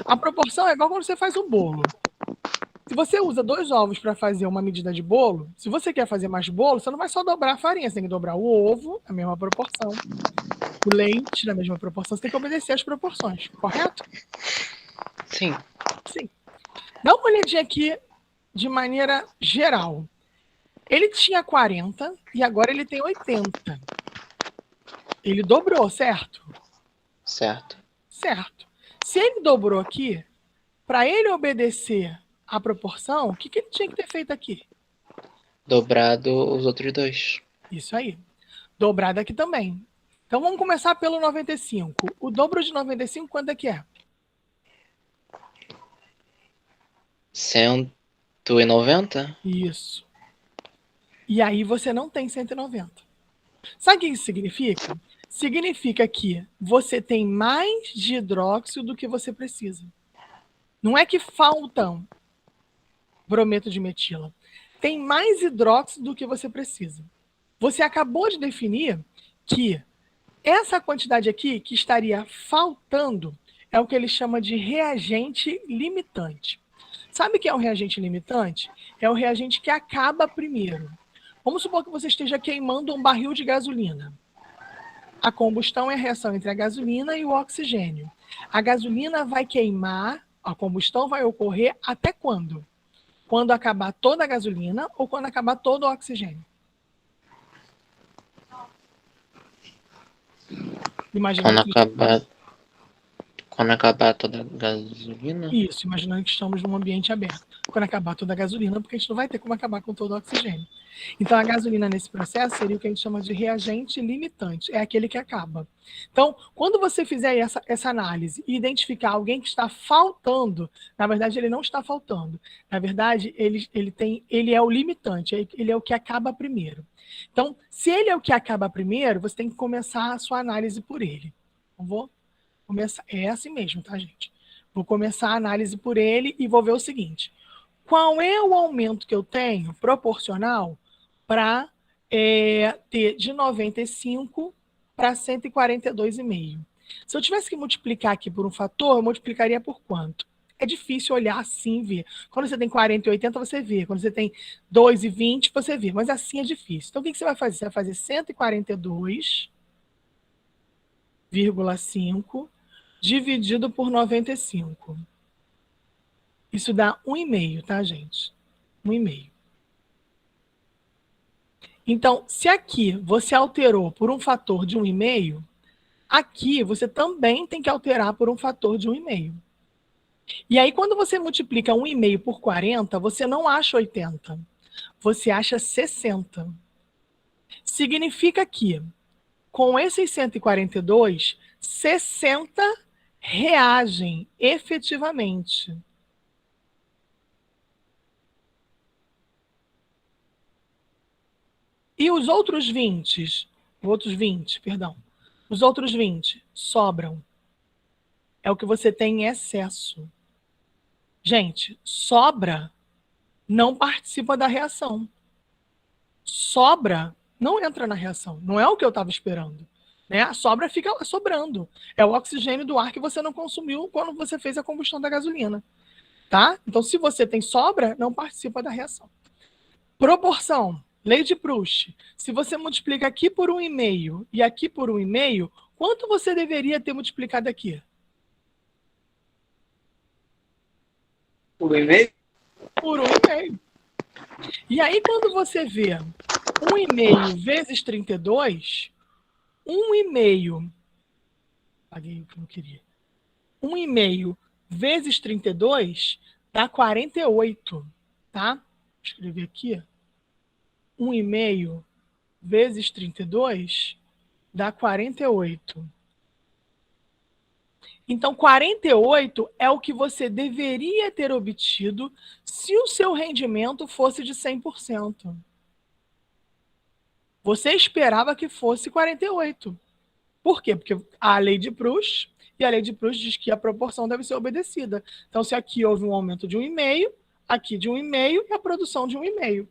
A proporção é igual quando você faz um bolo. Se você usa 2 ovos para fazer uma medida de bolo, se você quer fazer mais bolo, você não vai só dobrar a farinha, você tem que dobrar o ovo, na mesma proporção. O leite, na mesma proporção, você tem que obedecer as proporções, correto? Sim. Sim. Dá uma olhadinha aqui de maneira geral. Ele tinha 40 e agora ele tem 80. Ele dobrou, certo? Certo. Certo. Se ele dobrou aqui, para ele obedecer a proporção, o que ele tinha que ter feito aqui? Dobrado os outros dois. Isso aí. Dobrado aqui também. Então vamos começar pelo 95. O dobro de 95, quanto é que é? 190? Isso. E aí você não tem 190. Sabe o que isso significa? Significa que você tem mais de hidróxido do que você precisa. Não é que faltam brometo de metila. Tem mais hidróxido do que você precisa. Você acabou de definir que essa quantidade aqui que estaria faltando é o que ele chama de reagente limitante. Sabe o que é o reagente limitante? É o reagente que acaba primeiro. Vamos supor que você esteja queimando um barril de gasolina. A combustão é a reação entre a gasolina e o oxigênio. A gasolina vai queimar, a combustão vai ocorrer até quando? Quando acabar toda a gasolina ou quando acabar todo o oxigênio? Imaginando Quando acabar toda a gasolina? Isso, imaginando que estamos num ambiente aberto. Quando acabar toda a gasolina, porque a gente não vai ter como acabar com todo o oxigênio. Então, a gasolina nesse processo seria o que a gente chama de reagente limitante, é aquele que acaba. Então, quando você fizer essa análise e identificar alguém que está faltando, na verdade, ele não está faltando. Na verdade, ele é o limitante, ele é o que acaba primeiro. Então, se ele é o que acaba primeiro, você tem que começar a sua análise por ele. Não vou começar, é assim mesmo, tá, gente? Vou começar a análise por ele e vou ver o seguinte: qual é o aumento que eu tenho proporcional para ter de 95 para 142,5? Se eu tivesse que multiplicar aqui por um fator, eu multiplicaria por quanto? É difícil olhar assim e ver. Quando você tem 40 e 80, você vê. Quando você tem 2 e 20, você vê. Mas assim é difícil. Então, o que você vai fazer? Você vai fazer 142,5 dividido por 95. Isso dá 1,5, tá, gente? 1,5. Então, se aqui você alterou por um fator de 1,5, aqui você também tem que alterar por um fator de 1,5. E aí, quando você multiplica 1,5 por 40, você não acha 80, você acha 60. Significa que, com esses 142, 60 reagem efetivamente. E os outros 20, os outros 20 sobram. É o que você tem em excesso. Gente, sobra não participa da reação. Sobra não entra na reação. Não é o que eu estava esperando. Né? A sobra fica sobrando. É o oxigênio do ar que você não consumiu quando você fez a combustão da gasolina. Tá? Então, se você tem sobra, não participa da reação. Proporção. Lei de Proust. Se você multiplica aqui por 1,5 e aqui por 1,5, quanto você deveria ter multiplicado aqui? Por 1,5? Por 1,5. E aí, quando você vê 1,5 vezes 32, 1,5... Paguei o que eu não queria. 1,5 vezes 32 dá 48, tá? Vou escrever aqui. 1,5 vezes 32 dá 48. Então, 48 é o que você deveria ter obtido se o seu rendimento fosse de 100%. Você esperava que fosse 48. Por quê? Porque a lei de Proust, e a lei de Proust diz que a proporção deve ser obedecida. Então, se aqui houve um aumento de 1,5, aqui de 1,5 e a produção de 1,5.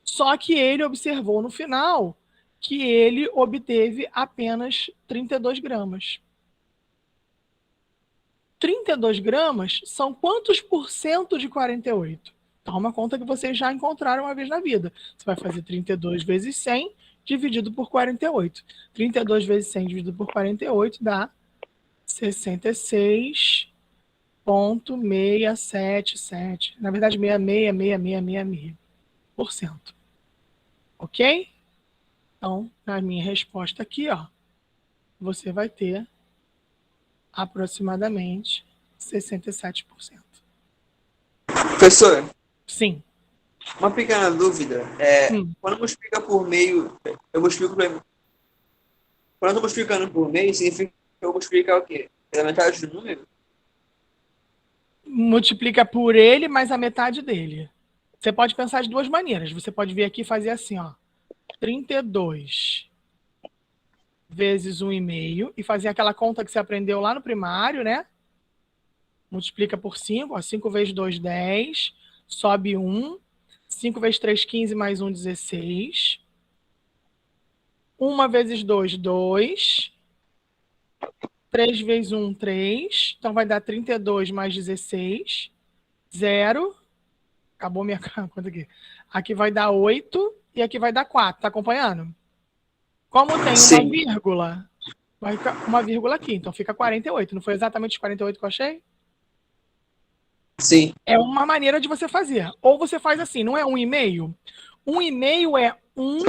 Só que ele observou no final que ele obteve apenas 32 gramas. 32 gramas são quantos por cento de 48? Então, é uma conta que vocês já encontraram uma vez na vida. Você vai fazer 32 vezes 100 dividido por 48. 32 vezes 100 dividido por 48 dá 66,677. Na verdade, 66,6666%. Ok? Então, na minha resposta aqui, ó, você vai ter aproximadamente 67%. Professor, Sim. uma pequena dúvida. Quando multiplica por meio, eu multiplico por... Quando eu estou multiplicando por meio, significa que eu multiplicar o quê? Pela metade do número? Multiplica por ele mais a metade dele. Você pode pensar de duas maneiras. Você pode vir aqui e fazer assim, ó. 32 vezes 1,5 e fazer aquela conta que você aprendeu lá no primário, né? Multiplica por 5, ó, 5 vezes 2, 10, sobe 1, 5 vezes 3, 15, mais 1, 16. 1 vezes 2, 2. 3 vezes 1, 3. Então vai dar 32 mais 16, 0. Acabou minha conta aqui. Aqui vai dar 8 e aqui vai dar 4. Tá acompanhando? Como tem uma vírgula, vai ficar uma vírgula aqui. Então fica 48. Não foi exatamente os 48 que eu achei? Sim. É uma maneira de você fazer. Ou você faz assim, não é 1,5? 1,5 é 1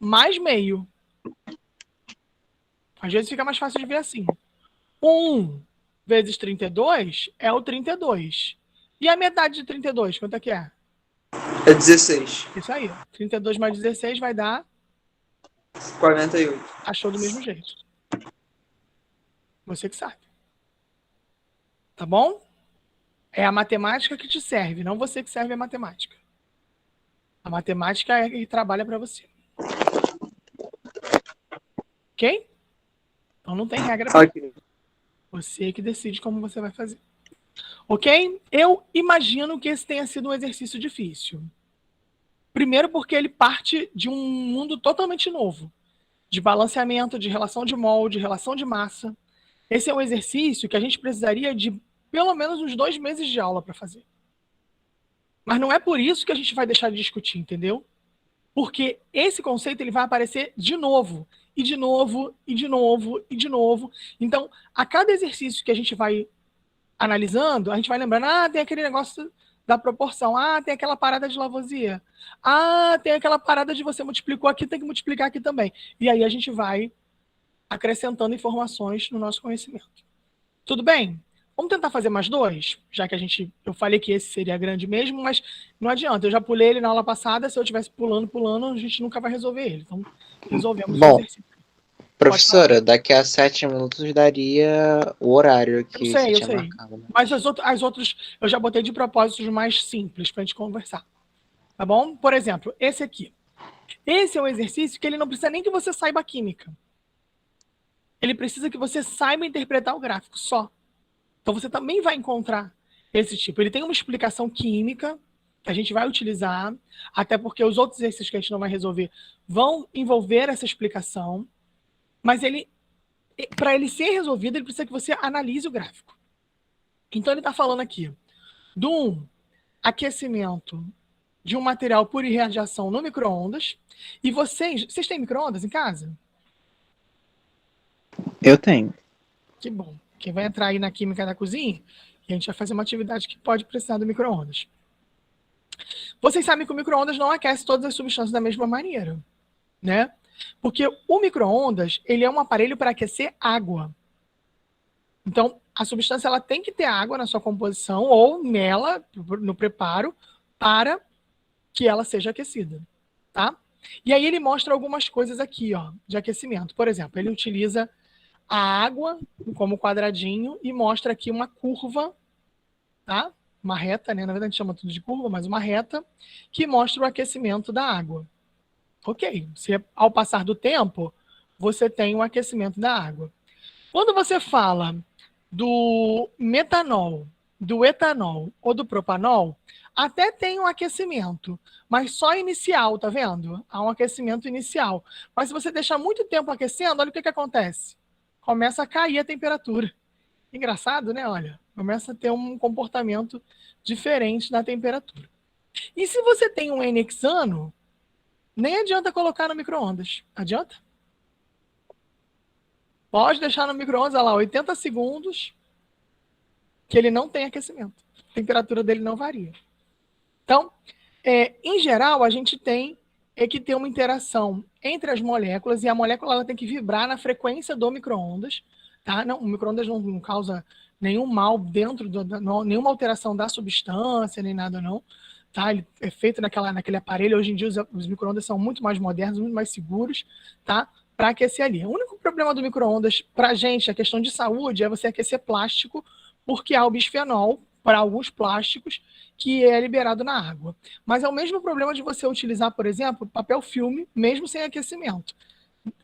mais meio. Às vezes fica mais fácil de ver assim. 1 vezes 32 é o 32. E a metade de 32, quanto é que é? É 16. Isso aí. 32 mais 16 vai dar... 48. Achou do mesmo jeito. Você que sabe. Tá bom? É a matemática que te serve, não você que serve a matemática. A matemática é que trabalha para você. Ok? Então não tem regra. Ok. Você que decide como você vai fazer. Ok? Eu imagino que esse tenha sido um exercício difícil. Primeiro porque ele parte de um mundo totalmente novo. De balanceamento, de relação de molde, relação de massa. Esse é um exercício que a gente precisaria de pelo menos uns 2 meses de aula para fazer. Mas não é por isso que a gente vai deixar de discutir, entendeu? Porque esse conceito ele vai aparecer de novo, e de novo, e de novo, e de novo. Então, a cada exercício que a gente vai analisando, a gente vai lembrando, tem aquele negócio da proporção, tem aquela parada de Lavoisier, tem aquela parada de você multiplicou aqui, tem que multiplicar aqui também. E aí a gente vai acrescentando informações no nosso conhecimento. Tudo bem? Vamos tentar fazer mais 2? Já que eu falei que esse seria grande mesmo, mas não adianta. Eu já pulei ele na aula passada. Se eu estivesse pulando, a gente nunca vai resolver ele. Então, resolvemos o exercício. Professora, daqui a 7 minutos daria o horário que eu tinha sei. marcado. Né? Mas as outras eu já botei de propósitos mais simples para a gente conversar. Tá bom? Por exemplo, esse aqui. Esse é um exercício que ele não precisa nem que você saiba química. Ele precisa que você saiba interpretar o gráfico só. Então, você também vai encontrar esse tipo. Ele tem uma explicação química que a gente vai utilizar, até porque os outros exercícios que a gente não vai resolver vão envolver essa explicação, mas para ele ser resolvido, ele precisa que você analise o gráfico. Então, ele está falando aqui do aquecimento de um material por irradiação no micro-ondas. E vocês têm micro-ondas em casa? Eu tenho. Que bom. Quem vai entrar aí na química da cozinha, e a gente vai fazer uma atividade que pode precisar do micro-ondas. Vocês sabem que o micro-ondas não aquece todas as substâncias da mesma maneira, né? Porque o micro-ondas, ele é um aparelho para aquecer água. Então, a substância ela tem que ter água na sua composição ou nela, no preparo, para que ela seja aquecida, tá? E aí ele mostra algumas coisas aqui, ó, de aquecimento. Por exemplo, ele utiliza a água como quadradinho e mostra aqui uma curva, tá? Uma reta, né? Na verdade a gente chama tudo de curva, mas uma reta que mostra o aquecimento da água. Ok, ao passar do tempo, você tem o aquecimento da água. Quando você fala do metanol, do etanol ou do propanol, até tem um aquecimento, mas só inicial, tá vendo? Há um aquecimento inicial. Mas se você deixar muito tempo aquecendo, olha o que acontece. Começa a cair a temperatura. Engraçado, né? Olha, começa a ter um comportamento diferente da temperatura. E se você tem um N-hexano, nem adianta colocar no micro-ondas. Adianta? Pode deixar no micro-ondas, olha lá, 80 segundos, que ele não tem aquecimento. A temperatura dele não varia. Então, em geral, a gente tem que ter uma interação entre as moléculas, e a molécula ela tem que vibrar na frequência do micro-ondas. Tá? Não, o micro-ondas não causa nenhum mal dentro, nenhuma alteração da substância, nem nada não. Tá? Ele é feito naquele aparelho. Hoje em dia os micro-ondas são muito mais modernos, muito mais seguros, tá? Para aquecer ali. O único problema do micro-ondas para a gente, a questão de saúde, é você aquecer plástico, porque há o bisfenol, para alguns plásticos que é liberado na água. Mas é o mesmo problema de você utilizar, por exemplo, papel filme, mesmo sem aquecimento,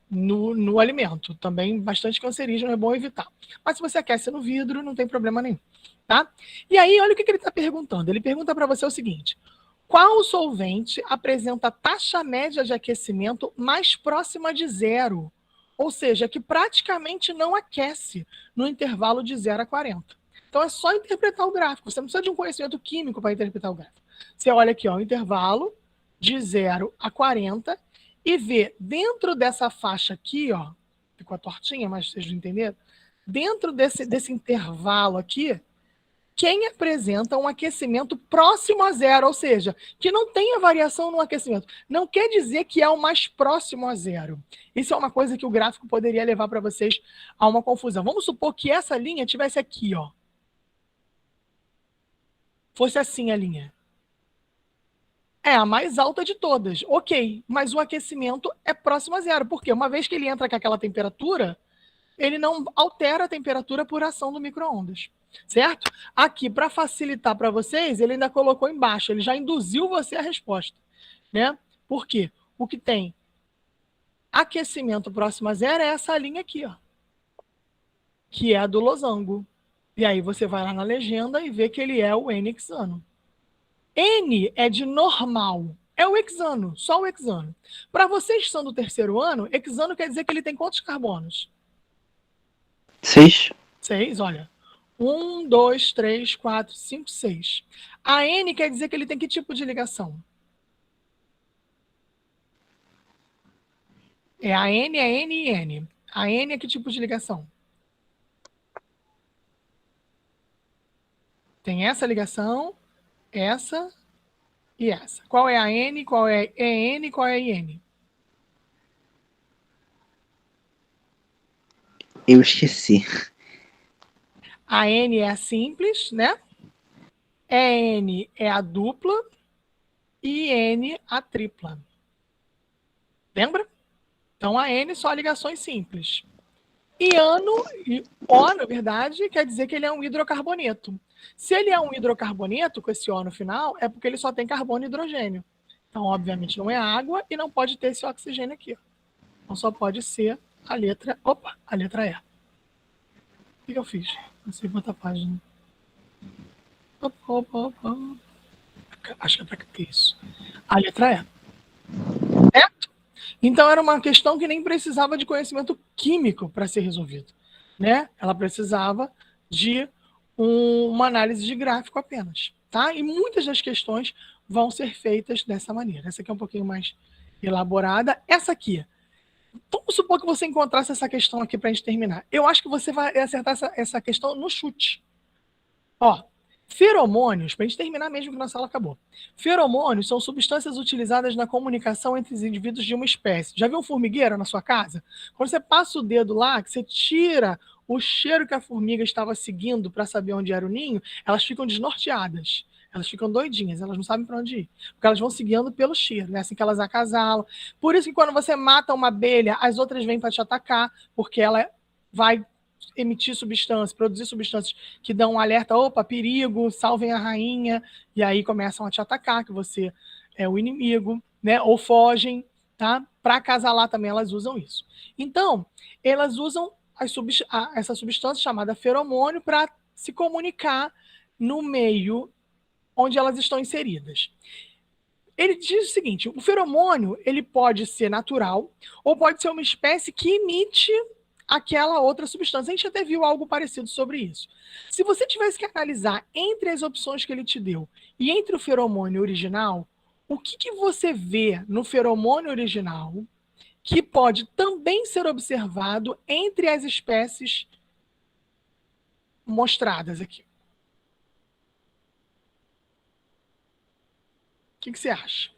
no alimento. Também bastante cancerígeno, é bom evitar. Mas se você aquece no vidro, não tem problema nenhum. Tá? E aí, olha o que ele está perguntando. Ele pergunta para você o seguinte: qual solvente apresenta taxa média de aquecimento mais próxima de zero? Ou seja, que praticamente não aquece no intervalo de 0 a 40. Então é só interpretar o gráfico. Você não precisa de um conhecimento químico para interpretar o gráfico. Você olha aqui, ó, o intervalo de 0 a 40 e vê dentro dessa faixa aqui, ó, ficou a tortinha, mas vocês entenderam? Dentro desse intervalo aqui, quem apresenta um aquecimento próximo a zero, ou seja, que não tenha variação no aquecimento. Não quer dizer que é o mais próximo a zero. Isso é uma coisa que o gráfico poderia levar para vocês a uma confusão. Vamos supor que essa linha tivesse aqui, ó. Fosse assim a linha. É a mais alta de todas. Ok, mas o aquecimento é próximo a zero. Por quê? Uma vez que ele entra com aquela temperatura, ele não altera a temperatura por ação do micro-ondas. Certo? Aqui, para facilitar para vocês, ele ainda colocou embaixo, ele já induziu você a resposta. Né? Por quê? O que tem aquecimento próximo a zero é essa linha aqui, ó, que é a do losango. E aí você vai lá na legenda e vê que ele é o N-hexano. N é de normal, é o hexano, só o hexano. Para vocês que são do terceiro ano, hexano quer dizer que ele tem quantos carbonos? 6. 6, olha. 1, 2, 3, 4, 5, 6. A N quer dizer que ele tem que tipo de ligação? A N é N e N. A N é que tipo de ligação? Tem essa ligação, essa e essa. Qual é a N, qual é EN, qual é a IN? Eu esqueci. A N é a simples, né? EN é a dupla e IN a tripla. Lembra? Então, a N só ligações simples. E O, na verdade, quer dizer que ele é um hidrocarboneto. Se ele é um hidrocarboneto, com esse O no final, é porque ele só tem carbono e hidrogênio. Então, obviamente, não é água e não pode ter esse oxigênio aqui. Então, só pode ser a letra... Opa, a letra E. O que eu fiz? Não sei quanta página. Opa. Acho que é para que isso. A letra E. Certo? Então, era uma questão que nem precisava de conhecimento químico para ser resolvido. Né? Ela precisava de uma análise de gráfico apenas. Tá? E muitas das questões vão ser feitas dessa maneira. Essa aqui é um pouquinho mais elaborada. Essa aqui. Vamos supor que você encontrasse essa questão aqui para a gente terminar. Eu acho que você vai acertar essa questão no chute. Ó, feromônios, para a gente terminar mesmo que nossa aula acabou. Feromônios são substâncias utilizadas na comunicação entre os indivíduos de uma espécie. Já viu um formigueiro na sua casa? Quando você passa o dedo lá, que você tira o cheiro que a formiga estava seguindo para saber onde era o ninho, elas ficam desnorteadas. Elas ficam doidinhas, elas não sabem para onde ir. Porque elas vão seguindo pelo cheiro, né? Assim que elas acasalam. Por isso que quando você mata uma abelha, as outras vêm para te atacar, porque ela vai emitir substâncias, produzir substâncias que dão um alerta, opa, perigo, salvem a rainha, e aí começam a te atacar, que você é o inimigo, né? Ou fogem, tá? Para acasalar também elas usam isso. Então, elas usam essa substância chamada feromônio para se comunicar no meio onde elas estão inseridas. Ele diz o seguinte: o feromônio ele pode ser natural ou pode ser uma espécie que emite aquela outra substância. A gente até viu algo parecido sobre isso. Se você tivesse que analisar entre as opções que ele te deu e entre o feromônio original, o que você vê no feromônio original que pode também ser observado entre as espécies mostradas aqui? O que você acha?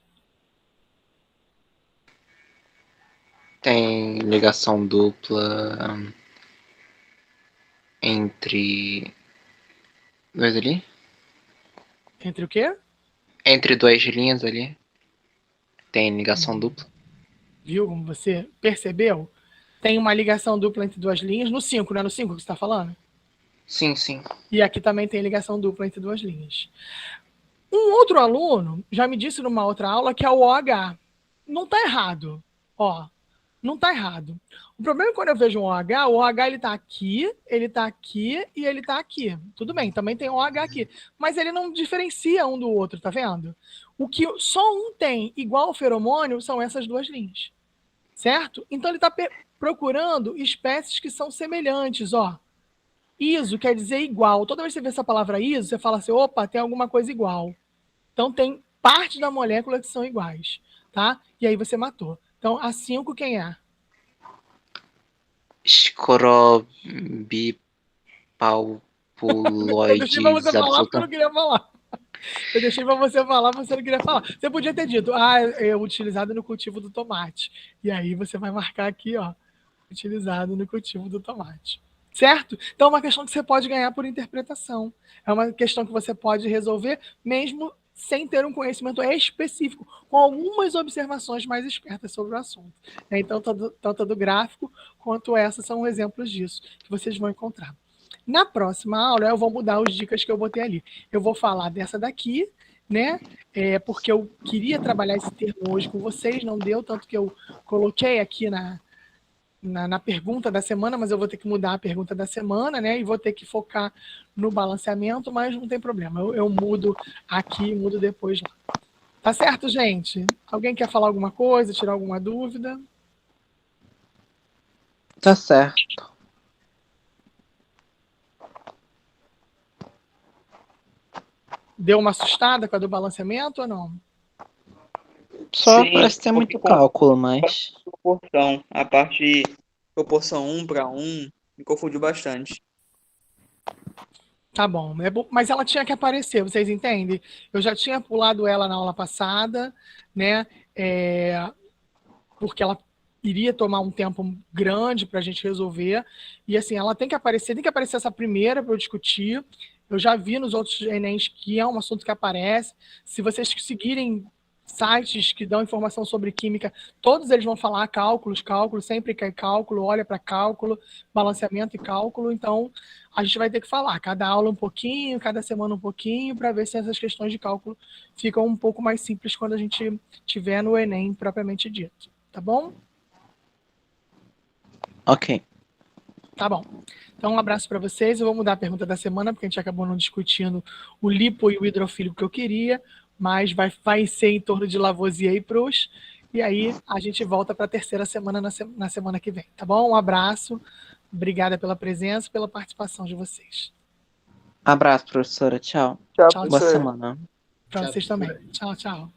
Tem ligação dupla entre dois ali? Entre o quê? Entre duas linhas ali. Tem ligação dupla. Viu como você percebeu? Tem uma ligação dupla entre duas linhas. No 5, não é no 5 que você está falando? Sim, sim. E aqui também tem ligação dupla entre duas linhas. Um outro aluno já me disse numa outra aula que é o OH. Não está errado. Ó, não está errado. O problema é quando eu vejo um OH, o OH ele está aqui e ele está aqui. Tudo bem, também tem OH aqui. Mas ele não diferencia um do outro, tá vendo? O que só um tem igual ao feromônio são essas duas linhas. Certo? Então ele está procurando espécies que são semelhantes, ó. Iso quer dizer igual. Toda vez que você vê essa palavra iso, você fala assim, opa, tem alguma coisa igual. Então tem parte da molécula que são iguais, tá? E aí você matou. Então a 5 quem é? Eu deixei pra você Escorobipalpuloides falar porque eu não absoluta. queria falar. Eu deixei pra você falar porque você não queria falar. Você podia ter dito, é utilizado no cultivo do tomate. E aí você vai marcar aqui, ó, utilizado no cultivo do tomate. Certo? Então é uma questão que você pode ganhar por interpretação. É uma questão que você pode resolver mesmo sem ter um conhecimento específico, com algumas observações mais espertas sobre o assunto. Então, tanto do gráfico quanto essa são exemplos disso que vocês vão encontrar. Na próxima aula, eu vou mudar as dicas que eu botei ali. Eu vou falar dessa daqui, né? Porque eu queria trabalhar esse termo hoje com vocês, não deu, tanto que eu coloquei aqui na pergunta da semana, mas eu vou ter que mudar a pergunta da semana, né? E vou ter que focar no balanceamento, mas não tem problema. Eu mudo aqui, mudo depois lá. Tá certo, gente? Alguém quer falar alguma coisa, tirar alguma dúvida? Tá certo. Deu uma assustada com a do balanceamento ou não? Só Sim, parece ter muito cálculo, mas. proporção. A parte proporção 1:1 me confundiu bastante. Tá bom, mas ela tinha que aparecer, vocês entendem? Eu já tinha pulado ela na aula passada, né? Porque ela iria tomar um tempo grande para a gente resolver. E assim, ela tem que aparecer essa primeira para eu discutir. Eu já vi nos outros Enems que é um assunto que aparece. Se vocês seguirem sites que dão informação sobre química, todos eles vão falar cálculo, sempre cai cálculo, olha para cálculo, balanceamento e cálculo. Então, a gente vai ter que falar, cada aula um pouquinho, cada semana um pouquinho, para ver se essas questões de cálculo ficam um pouco mais simples quando a gente tiver no Enem propriamente dito. Tá bom? Ok. Tá bom. Então, um abraço para vocês. Eu vou mudar a pergunta da semana, porque a gente acabou não discutindo o lipo e o hidrofílico que eu queria, mas vai ser em torno de Lavoisier e Proust. E aí a gente volta para a terceira semana na semana que vem. Tá bom? Um abraço. Obrigada pela presença e pela participação de vocês. Abraço, professora. Tchau. Tchau, Tchau, Boa professor. semana. para vocês também. Tchau, tchau.